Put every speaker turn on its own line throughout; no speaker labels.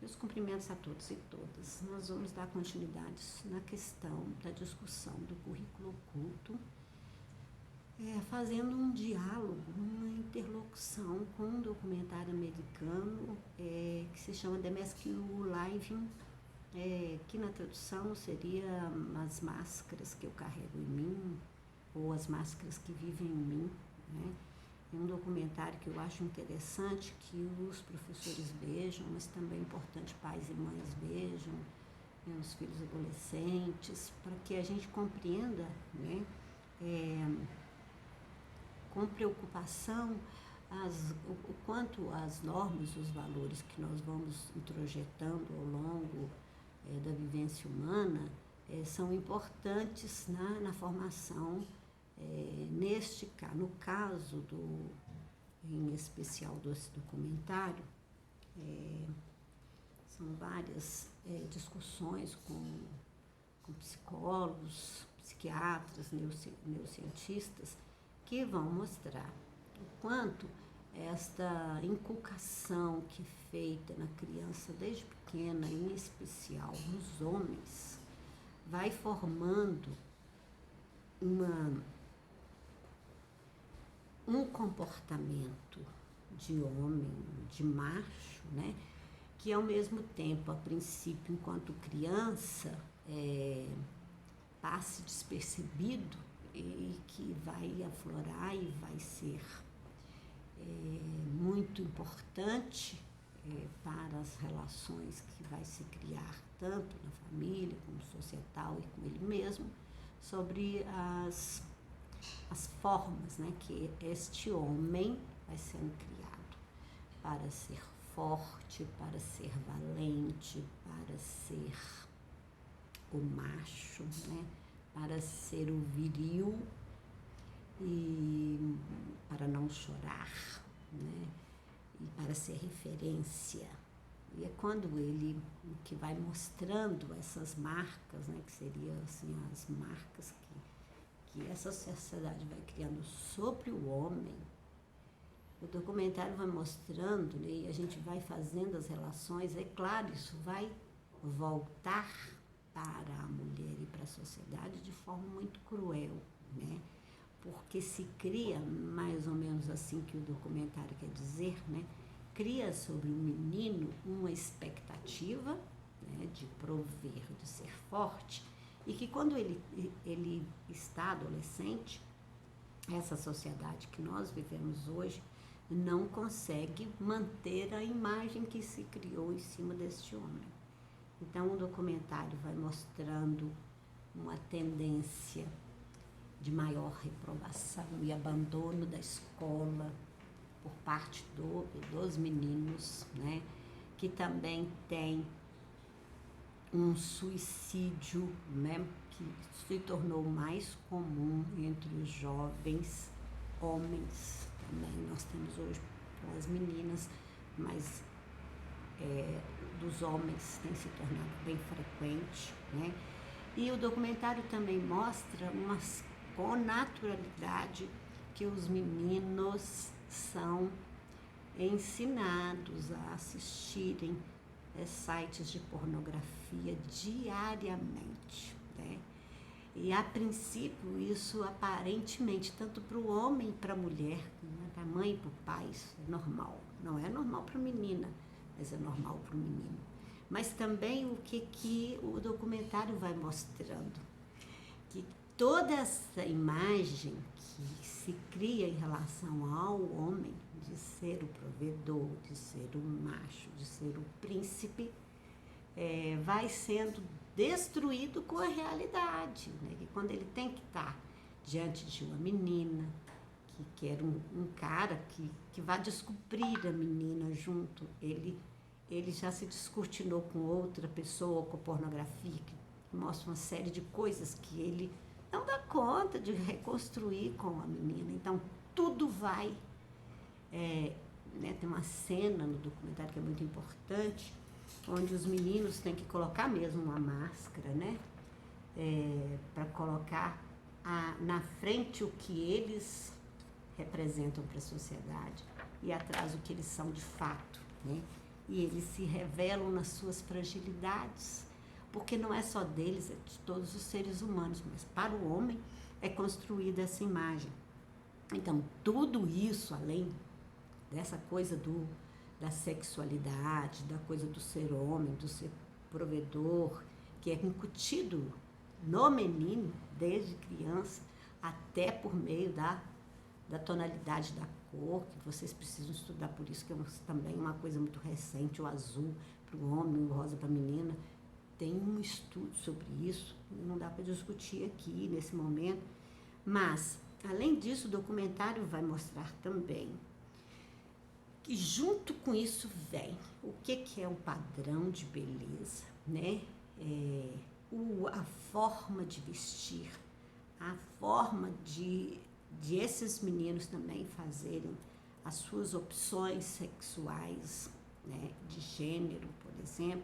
Meus cumprimentos a todos e todas. Nós vamos dar continuidade na questão da discussão do currículo oculto, fazendo um diálogo, uma interlocução com um documentário americano que se chama The Mask You Live, que na tradução seria As Máscaras que eu carrego em mim, ou As Máscaras que vivem em mim, né? É um documentário que eu acho interessante, que os professores vejam, mas também é importante pais e mães vejam, os filhos adolescentes, para que a gente compreenda, né, com preocupação o quanto as normas, os valores que nós vamos introjetando ao longo da vivência humana são importantes na formação. No caso em especial desse documentário, são várias discussões com psicólogos, psiquiatras, neurocientistas, que vão mostrar o quanto esta inculcação que é feita na criança desde pequena, em especial nos homens, vai formando um comportamento de homem, de macho, né, que ao mesmo tempo, a princípio, enquanto criança, passe despercebido e que vai aflorar e vai ser muito importante para as relações que vai se criar tanto na família como societal e com ele mesmo, sobre as formas, né, que este homem vai sendo criado para ser forte, para ser valente, para ser o macho, né, para ser o viril e para não chorar, né, e para ser referência. E é quando ele que vai mostrando essas marcas, né, que seriam assim, as marcas que essa sociedade vai criando sobre o homem. O documentário vai mostrando, né, e a gente vai fazendo as relações. É claro, isso vai voltar para a mulher e para a sociedade de forma muito cruel, né? Porque se cria, mais ou menos assim que o documentário quer dizer, né? Cria sobre o menino uma expectativa, né, de prover, de ser forte, e que quando ele está adolescente, essa sociedade que nós vivemos hoje não consegue manter a imagem que se criou em cima deste homem. Então o documentário vai mostrando uma tendência de maior reprovação e abandono da escola por parte dos meninos, né, que também tem um suicídio, né, que se tornou mais comum entre os jovens homens também. Nós temos hoje as meninas, mas dos homens tem se tornado bem frequente, né? E o documentário também mostra com naturalidade que os meninos são ensinados a assistirem sites de pornografia diariamente, né? E a princípio isso aparentemente, tanto para o homem e para a mulher, né, para a mãe e para o pai, isso é normal. Não é normal para a menina, mas é normal para o menino. Mas também o que o documentário vai mostrando, que toda essa imagem que se cria em relação ao homem, de ser o provedor, de ser o macho, de ser o príncipe, vai sendo destruído com a realidade, né? E quando ele tem que estar diante de uma menina, que quer um cara que vai descobrir a menina junto, ele já se descortinou com outra pessoa, com pornografia, que mostra uma série de coisas que ele não dá conta de reconstruir com a menina. Então, tudo vai... né, tem uma cena no documentário que é muito importante, onde os meninos têm que colocar mesmo uma máscara, né, para colocar na frente o que eles representam para a sociedade e atrás o que eles são de fato, né? e eles se revelam nas suas fragilidades, porque não é só deles, é de todos os seres humanos, mas para o homem é construída essa imagem. Então, tudo isso, além dessa coisa da sexualidade, da coisa do ser homem, do ser provedor, que é incutido no menino desde criança, até por meio da tonalidade da cor, que vocês precisam estudar, por isso que é também uma coisa muito recente, o azul para o homem, o rosa para a menina. Tem um estudo sobre isso, não dá para discutir aqui nesse momento, mas, além disso, o documentário vai mostrar também que junto com isso vem o que é um padrão de beleza, né? A forma de vestir, a forma de esses meninos também fazerem as suas opções sexuais, né, de gênero, por exemplo.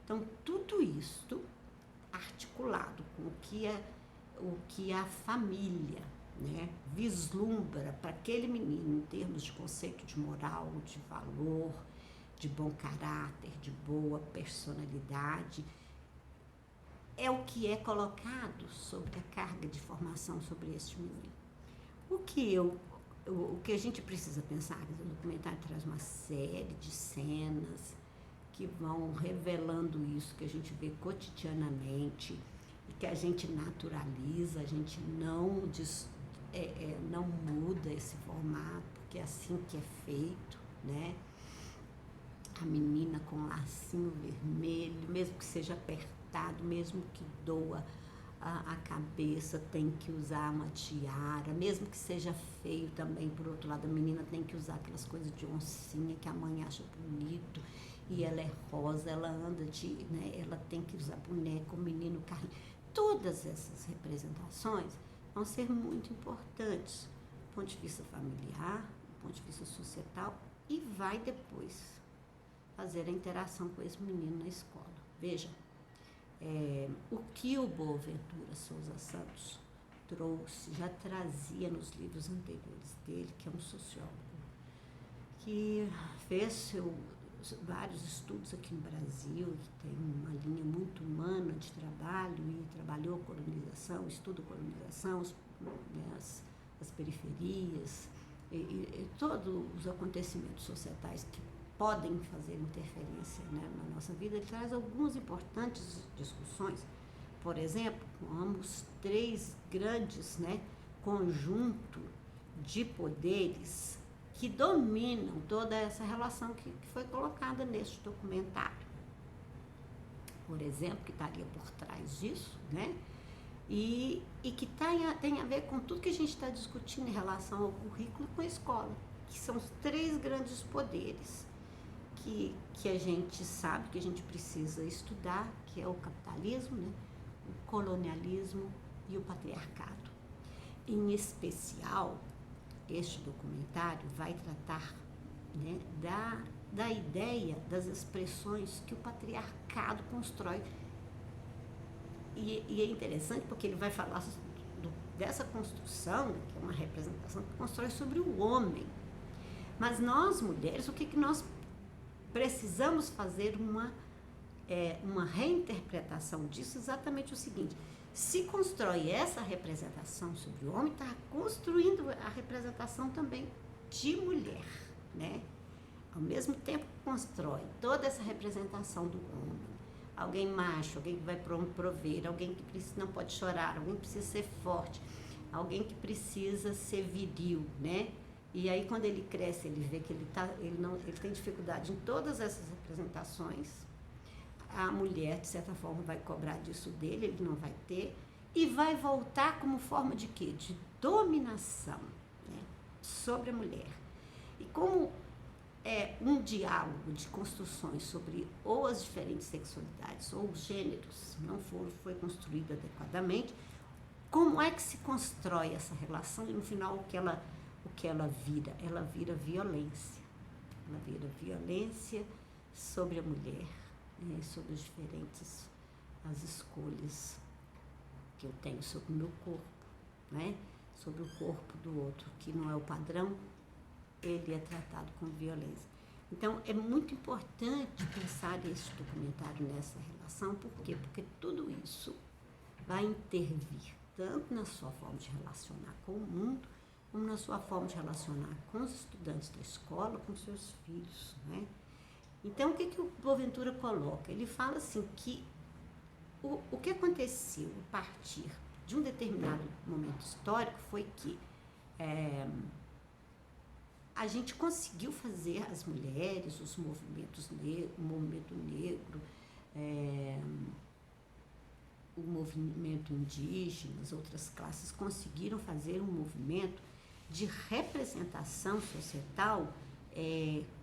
Então, tudo isso articulado com o que a família, né, vislumbra para aquele menino em termos de conceito de moral, de valor, de bom caráter, de boa personalidade, é o que é colocado sobre a carga de formação sobre este menino. O que a gente precisa pensar, o documentário traz uma série de cenas que vão revelando isso que a gente vê cotidianamente e que a gente naturaliza, a gente não muda esse formato, porque é assim que é feito, né? A menina com um lacinho vermelho, mesmo que seja apertado, mesmo que doa a cabeça, tem que usar uma tiara, mesmo que seja feio também, por outro lado, a menina tem que usar aquelas coisas de oncinha que a mãe acha bonito, e ela é rosa, ela anda né, ela tem que usar boneco, o menino carne. Todas essas representações vão ser muito importantes do ponto de vista familiar, do ponto de vista societal, e vai depois fazer a interação com esse menino na escola. Veja, o que o Boaventura Souza Santos trouxe, já trazia nos livros anteriores dele, que é um sociólogo, que fez vários estudos aqui no Brasil, que tem uma linha muito humana de trabalho e trabalhou colonização, estuda colonização, as periferias e todos os acontecimentos societais que podem fazer interferência, né, na nossa vida. Ele traz algumas importantes discussões, por exemplo, como os 3 grandes, né, conjunto de poderes que dominam toda essa relação que foi colocada neste documentário. Por exemplo, que estaria por trás disso, né? E que tem a ver com tudo que a gente está discutindo em relação ao currículo com a escola, que são os 3 grandes poderes que a gente sabe, que a gente precisa estudar, que é o capitalismo, né? O colonialismo e o patriarcado. Em especial, este documentário vai tratar, né, da ideia, das expressões que o patriarcado constrói. E é interessante porque ele vai falar dessa construção, que é uma representação que constrói sobre o homem. Mas nós, mulheres, o que nós precisamos fazer uma reinterpretação disso, exatamente o seguinte: se constrói essa representação sobre o homem, está construindo a representação também de mulher, né? Ao mesmo tempo que constrói toda essa representação do homem, alguém macho, alguém que vai prover, alguém que não pode chorar, alguém que precisa ser forte, alguém que precisa ser viril, né? E aí, quando ele cresce, ele vê que ele tem dificuldade em todas essas representações. A mulher, de certa forma, vai cobrar disso dele, ele não vai ter, e vai voltar como forma de quê? De dominação, né, sobre a mulher. E como é um diálogo de construções sobre ou as diferentes sexualidades ou os gêneros não foi construído adequadamente, como é que se constrói essa relação e, no final, o que ela vira? Ela vira violência. Ela vira violência sobre a mulher, né, sobre as escolhas que eu tenho sobre o meu corpo, né, sobre o corpo do outro, que não é o padrão, ele é tratado com violência. Então, é muito importante pensar esse documentário nessa relação. Por quê? Porque tudo isso vai intervir tanto na sua forma de relacionar com o mundo, como na sua forma de relacionar com os estudantes da escola, com seus filhos, né? Então, o que o Boaventura coloca? Ele fala assim que o que aconteceu a partir de um determinado momento histórico foi que a gente conseguiu fazer as mulheres, os movimentos o movimento negro, o movimento indígena, as outras classes conseguiram fazer um movimento de representação societal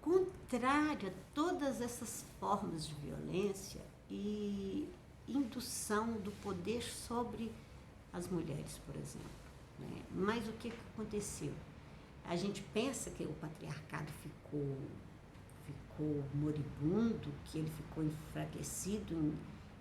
contrária a todas essas formas de violência e indução do poder sobre as mulheres, por exemplo, né? Mas o que aconteceu? A gente pensa que o patriarcado ficou moribundo, que ele ficou enfraquecido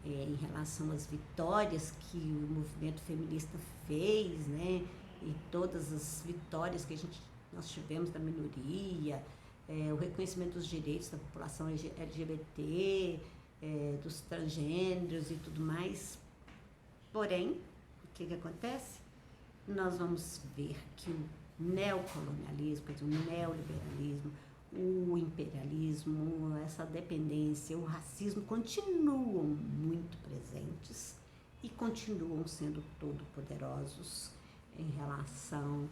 em relação às vitórias que o movimento feminista fez, né? E todas as vitórias que nós tivemos da minoria, o reconhecimento dos direitos da população LGBT, dos transgêneros e tudo mais. Porém, o que acontece? Nós vamos ver que o neocolonialismo, o neoliberalismo, o imperialismo, essa dependência, o racismo continuam muito presentes e continuam sendo todo poderosos em relação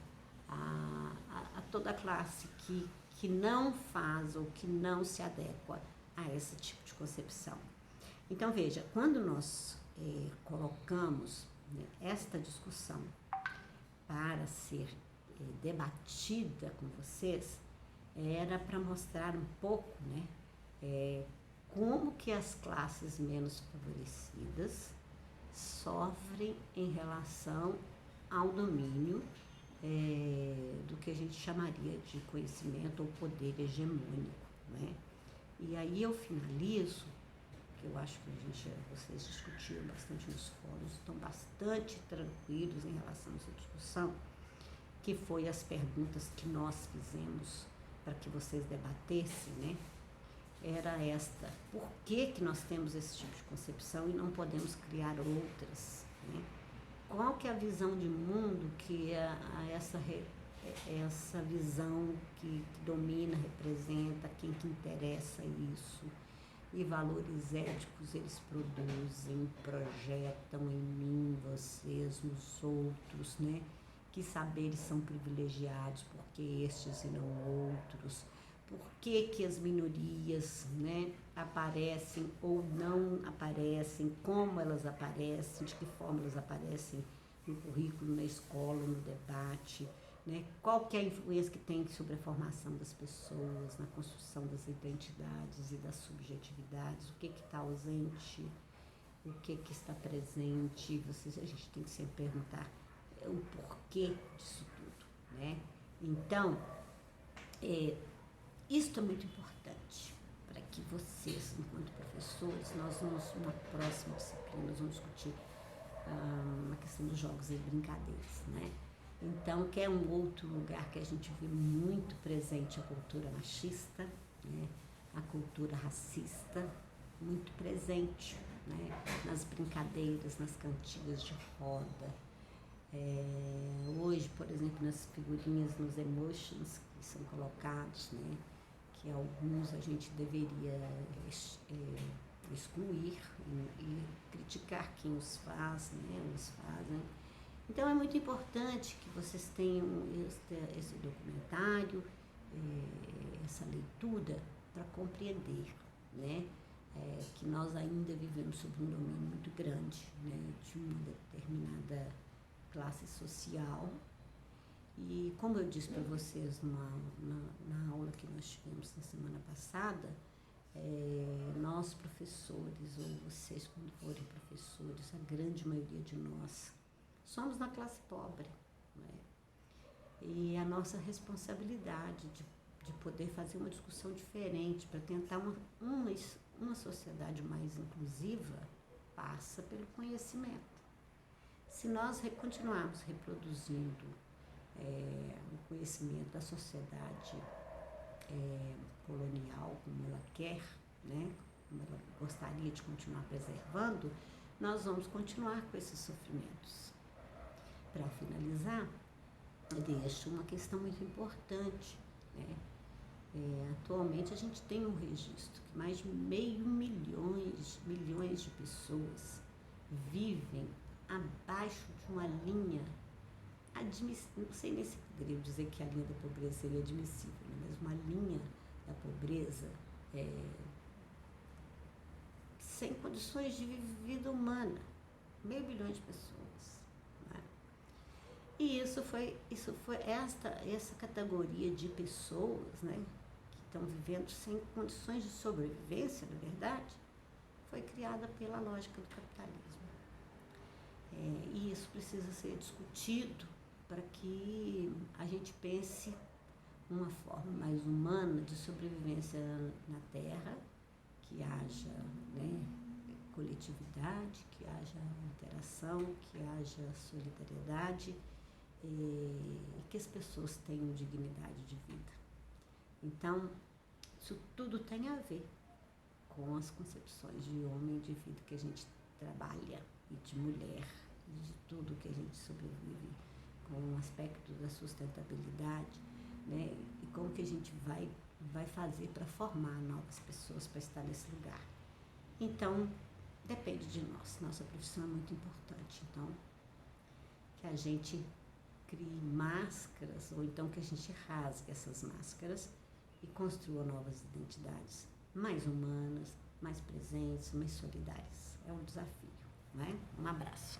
a toda a classe que não faz ou que não se adequa a esse tipo de concepção. Então, veja, quando nós colocamos, né, esta discussão para ser debatida com vocês, era para mostrar um pouco, né, como que as classes menos favorecidas sofrem em relação ao domínio do que a gente chamaria de conhecimento ou poder hegemônico, né? E aí eu finalizo, que eu acho que vocês discutiram bastante nos fóruns, estão bastante tranquilos em relação a essa discussão, que foi as perguntas que nós fizemos para que vocês debatessem, né? Era esta: por que nós temos esse tipo de concepção e não podemos criar outras, né? Qual que é a visão de mundo que essa visão que domina, representa, quem que interessa isso? E valores éticos eles produzem, projetam em mim, vocês, nos outros, né? Que saberes são privilegiados, porque estes e não outros? Por que as minorias, né, aparecem ou não aparecem? Como elas aparecem? De que forma elas aparecem no currículo, na escola, no debate? Né? Qual que é a influência que tem sobre a formação das pessoas, na construção das identidades e das subjetividades? O que está ausente? O que está presente? A gente tem que sempre perguntar o porquê disso tudo, né? Então, isso é muito importante para que vocês, enquanto professores, nós vamos, numa próxima disciplina, nós vamos discutir a questão dos jogos e brincadeiras, né? Então, que é um outro lugar que a gente vê muito presente a cultura machista, né? A cultura racista, muito presente, né? Nas brincadeiras, nas cantigas de roda. Hoje, por exemplo, nas figurinhas, nos emotions que são colocados, né? Que alguns a gente deveria excluir e criticar quem os faz, né? Os fazem. Então, é muito importante que vocês tenham esse documentário, essa leitura, para compreender, né? Que nós ainda vivemos sob um domínio muito grande, né? De uma determinada classe social. E, como eu disse para vocês na aula que nós tivemos na semana passada, nós professores, ou vocês quando forem professores, a grande maioria de nós, somos na classe pobre, né? E a nossa responsabilidade de poder fazer uma discussão diferente para tentar uma sociedade mais inclusiva passa pelo conhecimento. Se nós continuarmos reproduzindo o conhecimento da sociedade colonial como ela quer, né, como ela gostaria de continuar preservando, nós vamos continuar com esses sofrimentos. Para finalizar, eu deixo uma questão muito importante, né? Atualmente a gente tem um registro que mais de milhões de pessoas vivem abaixo de uma linha admissível, não sei nem se poderia dizer que a linha da pobreza seria admissível, né? Mas uma linha da pobreza sem condições de vida humana, 500 milhões de pessoas, né? E isso foi essa categoria de pessoas, né, que estão vivendo sem condições de sobrevivência, na verdade, foi criada pela lógica do capitalismo. E isso precisa ser discutido para que a gente pense uma forma mais humana de sobrevivência na Terra, que haja, né, coletividade, que haja interação, que haja solidariedade e que as pessoas tenham dignidade de vida. Então, isso tudo tem a ver com as concepções de homem e de vida que a gente trabalha, e de mulher, e de tudo que a gente sobrevive, com o aspecto da sustentabilidade, né? E como que a gente vai fazer para formar novas pessoas para estar nesse lugar. Então, depende de nós, nossa profissão é muito importante. Então, que a gente crie máscaras, ou então que a gente rasgue essas máscaras e construa novas identidades mais humanas, mais presentes, mais solidárias. É um desafio, não é? Um abraço.